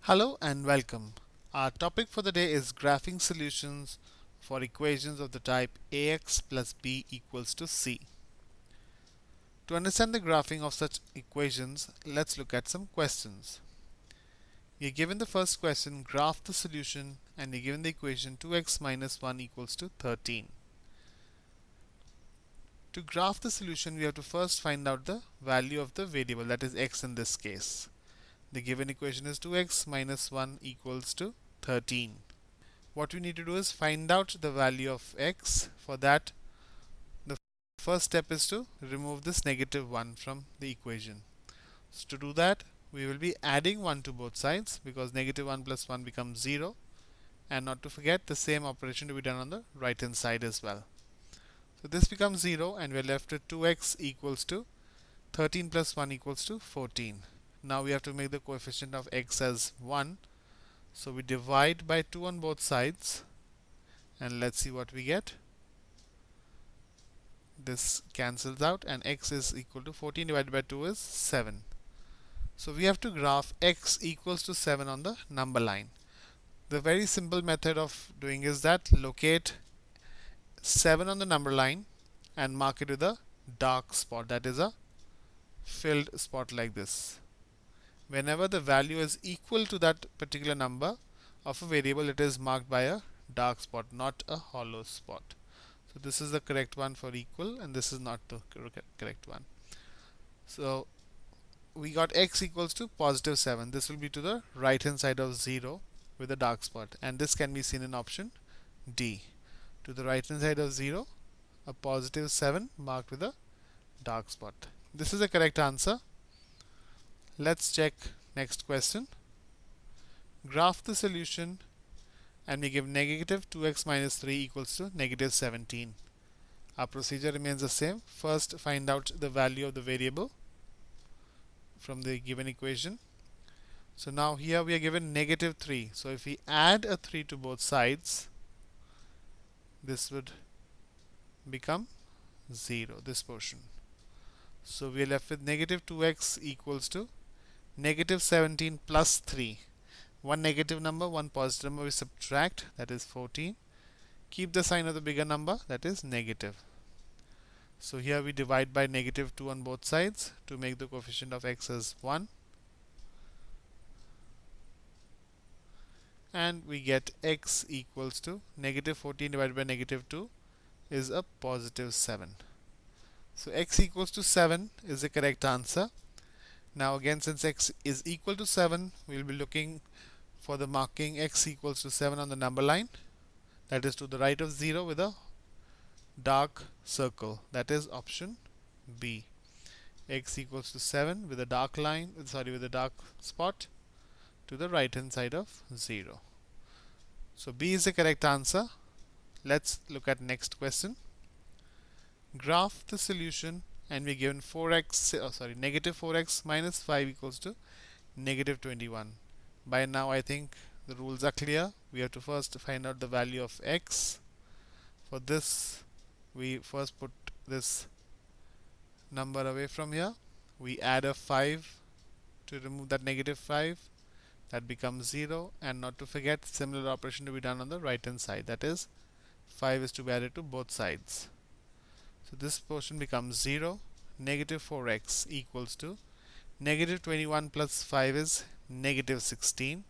Hello and welcome. Our topic for the day is graphing solutions for equations of the type ax plus b equals to c. To understand the graphing of such equations, let's look at some questions. You're given the first question, graph the solution, and you're given the equation 2x minus 1 equals to 13. To graph the solution, we have to first find out the value of the variable, that is x in this case. The given equation is 2x minus 1 equals to 13. What we need to do is find out the value of x. For that, the first step is to remove this negative 1 from the equation. So to do that, we will be adding 1 to both sides because negative 1 plus 1 becomes 0, and not to forget the same operation to be done on the right hand side as well. So this becomes 0 and we are left with 2x equals to 13 plus 1 equals to 14. Now we have to make the coefficient of x as 1. So we divide by 2 on both sides and let's see what we get. This cancels out and x is equal to 14 divided by 2 is 7. So we have to graph x equals to 7 on the number line. The very simple method of doing is that locate 7 on the number line and mark it with a dark spot, that is a filled spot like this. Whenever the value is equal to that particular number of a variable, it is marked by a dark spot, not a hollow spot. So this is the correct one for equal and this is not the correct one. So we got x equals to positive 7. This will be to the right hand side of 0 with a dark spot, and this can be seen in option D. To the right hand side of 0, a positive 7 marked with a dark spot. This is the correct answer. Let's check next question. Graph the solution and we give negative 2x minus 3 equals to negative 17. Our procedure remains the same. First, find out the value of the variable from the given equation. So now here we are given negative 3. So if we add a 3 to both sides, this would become 0, this portion. So we are left with negative 2x equals to negative 17 plus 3. One negative number, one positive number we subtract, that is 14. Keep the sign of the bigger number, that is negative. So here we divide by negative 2 on both sides to make the coefficient of x as 1. And we get x equals to negative 14 divided by negative 2 is a positive 7. So x equals to 7 is the correct answer. Now again, since x is equal to 7, we will be looking for the marking x equals to 7 on the number line, that is to the right of 0 with a dark circle, that is option B. X equals to 7 with a dark line, with a dark spot to the right hand side of 0. So B is the correct answer. Let's look at next question. Graph the solution and we're given negative 4x minus 5 equals to negative 21. By now I think the rules are clear. We have to first find out the value of x. For this, we first put this number away from here. We add a 5 to remove that negative 5. That becomes 0, and not to forget, similar operation to be done on the right hand side, that is 5 is to be added to both sides. So this portion becomes 0. Negative 4x equals to negative 21 plus 5 is negative 16.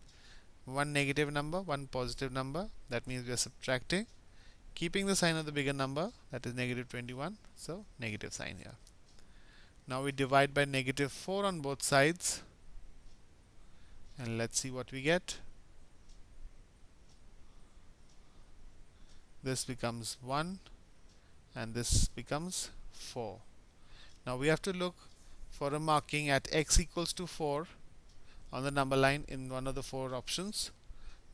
One negative number, one positive number, that means we are subtracting, keeping the sign of the bigger number, that is negative 21, so negative sign here. Now we divide by negative 4 on both sides and let's see what we get. This becomes 1 and this becomes 4. Now we have to look for a marking at x equals to 4 on the number line in one of the 4 options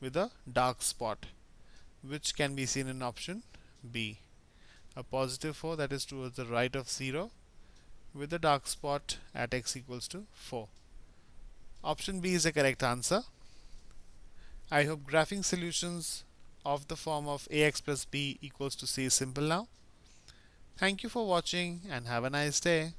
with a dark spot, which can be seen in option B. A positive 4, that is towards the right of 0 with a dark spot at x equals to 4. Option B is the correct answer. I hope graphing solutions of the form of ax plus b equals to c is simple now. Thank you for watching and have a nice day.